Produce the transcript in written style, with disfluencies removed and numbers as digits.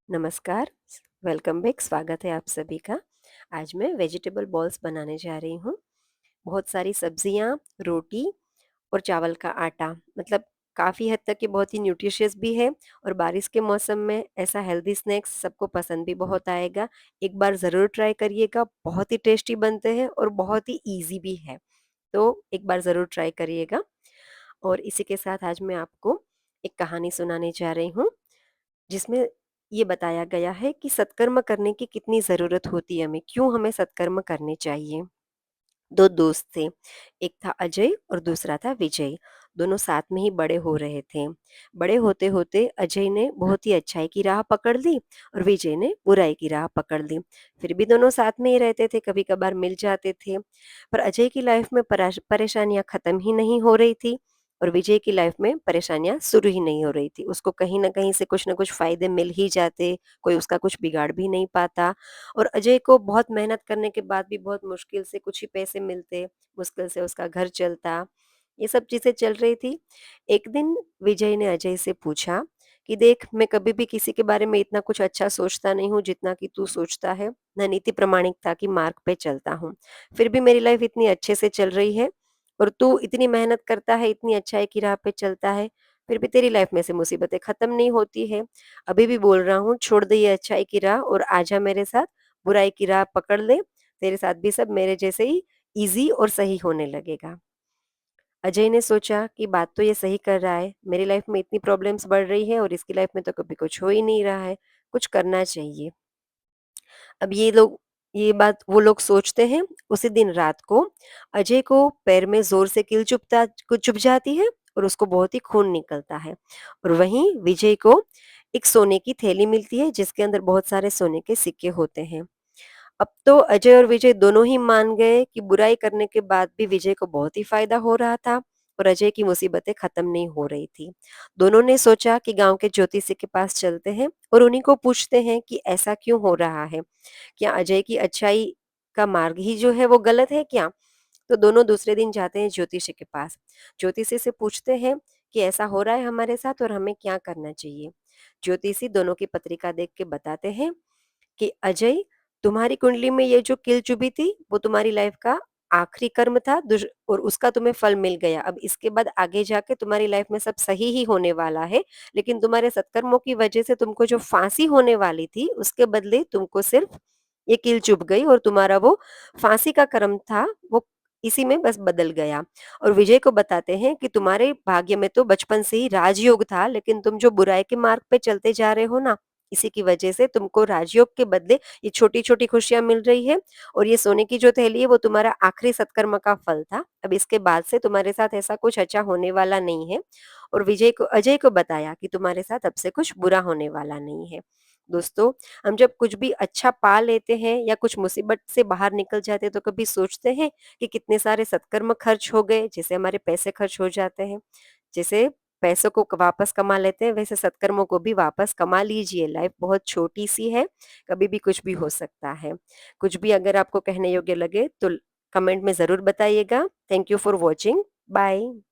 नमस्कार, welcome back. स्वागत है आप सभी का। आज मैं वेजिटेबल बॉल्स बनाने जा रही हूँ। बहुत सारी सब्जियाँ, रोटी और चावल का आटा, मतलब काफ़ी हद तक ये बहुत ही न्यूट्रिशियस भी है और बारिश के मौसम में ऐसा हेल्दी स्नैक्स सबको पसंद भी बहुत आएगा। एक बार ज़रूर ट्राई करिएगा, बहुत ही टेस्टी बनते हैं और बहुत ही ईज़ी भी है। तो एक बार ज़रूर ट्राई करिएगा। और इसी के साथ आज मैं आपको एक कहानी सुनाने जा रही हूँ, जिसमें ये बताया गया है कि सत्कर्म करने की कितनी ज़रूरत होती है हमें, क्यों हमें सत्कर्म करने चाहिए। 2 दोस्त थे, एक था अजय और दूसरा था विजय। दोनों साथ में ही बड़े हो रहे थे। बड़े होते-होते अजय ने बहुत ही अच्छाई की राह पकड़ ली और विजय ने बुराई की राह पकड़ ली। फिर भी दोनों साथ में ही रहते थे, कभी-कभार मिल जाते थे। पर अजय की लाइफ में परेशानियाँ खत्म ही नहीं हो रही थी और विजय की लाइफ में परेशानियाँ शुरू ही नहीं हो रही थी। उसको कहीं न कहीं से कुछ न कुछ फ़ायदे मिल ही जाते, कोई उसका कुछ बिगाड़ भी नहीं पाता। और अजय को बहुत मेहनत करने के बाद भी बहुत मुश्किल से कुछ ही पैसे मिलते, मुश्किल से उसका घर चलता। ये सब चीज़ें चल रही थी। एक दिन विजय ने अजय से पूछा कि देख, मैं कभी भी किसी के बारे में इतना कुछ अच्छा सोचता नहीं हूँ जितना कि तू सोचता है। मैं नीति प्रामाणिकता की मार्ग पे चलता हूँ। फिर भी मेरी लाइफ इतनी अच्छे से चल रही है और तू इतनी मेहनत करता है, इतनी अच्छाई की राह पे चलता है, फिर भी तेरी लाइफ में से मुसीबतें खत्म नहीं होती है। अभी भी बोल रहा हूँ, छोड़ दे ये अच्छाई की राह और आजा मेरे साथ, बुराई की राह पकड़ ले। तेरे साथ भी सब मेरे जैसे ही ईज़ी और सही होने लगेगा। अजय ने सोचा कि बात तो ये सही कर रहा है, मेरी लाइफ में इतनी प्रॉब्लम्स बढ़ रही है और इसकी लाइफ में तो कभी कुछ हो ही नहीं रहा है, कुछ करना चाहिए। अब ये बात वो लोग सोचते हैं। उसी दिन रात को अजय को पैर में ज़ोर से चुभ जाती है और उसको बहुत ही खून निकलता है। और वहीं विजय को एक सोने की थैली मिलती है जिसके अंदर बहुत सारे सोने के सिक्के होते हैं। अब तो अजय और विजय दोनों ही मान गए कि बुराई करने के बाद भी विजय को बहुत ही फायदा हो रहा था और अजय की मुसीबतें खत्म नहीं हो रही थी। दोनों ने सोचा कि गांव के ज्योतिषी के पास चलते हैं और उन्हीं को पूछते हैं कि ऐसा क्यों हो रहा है। क्या अजय की अच्छाई का मार्ग ही जो है वो गलत है क्या? तो दोनों दूसरे दिन जाते हैं ज्योतिषी के पास। ज्योतिषी से पूछते हैं कि ऐसा हो रहा है हमारे साथ और हमें क्या करना चाहिए। ज्योतिषी दोनों की पत्रिका देख के बताते हैं कि अजय, तुम्हारी कुंडली में ये जो किल चुभी थी वो तुम्हारी लाइफ का आखिरी कर्म था और उसका तुम्हें फल मिल गया। अब इसके बाद आगे जाके तुम्हारी लाइफ में सब सही ही होने वाला है, लेकिन तुम्हारे सत्कर्मों की वजह से तुमको जो फांसी होने वाली थी उसके बदले तुमको सिर्फ ये कील चुभ गई और तुम्हारा वो फांसी का कर्म था वो इसी में बस बदल गया। और विजय को बताते हैं कि तुम्हारे भाग्य में तो बचपन से ही राजयोग था, लेकिन तुम जो बुराई के मार्ग पे चलते जा रहे हो ना, इसी की वजह से तुमको राजयोग के बदले ये छोटी-छोटी खुशियाँ मिल रही है और ये सोने की जो थैली है वो तुम्हारा आखिरी सत्कर्म का फल था। अब इसके बाद से तुम्हारे साथ ऐसा कुछ अच्छा होने वाला नहीं है। और अजय को बताया कि तुम्हारे साथ अब से कुछ बुरा होने वाला नहीं है। दोस्तों, हम जब कुछ भी अच्छा पा लेते हैं या कुछ मुसीबत से बाहर निकल जाते हैं तो कभी सोचते हैं कि कितने सारे सत्कर्म खर्च हो गए, जिससे हमारे पैसे खर्च हो जाते हैं। जैसे पैसों को वापस कमा लेते हैं, वैसे सत्कर्मों को भी वापस कमा लीजिए। लाइफ बहुत छोटी-सी है, कभी भी कुछ भी हो सकता है। कुछ भी अगर आपको कहने योग्य लगे तो कमेंट में ज़रूर बताइएगा। Thank you for watching. Bye.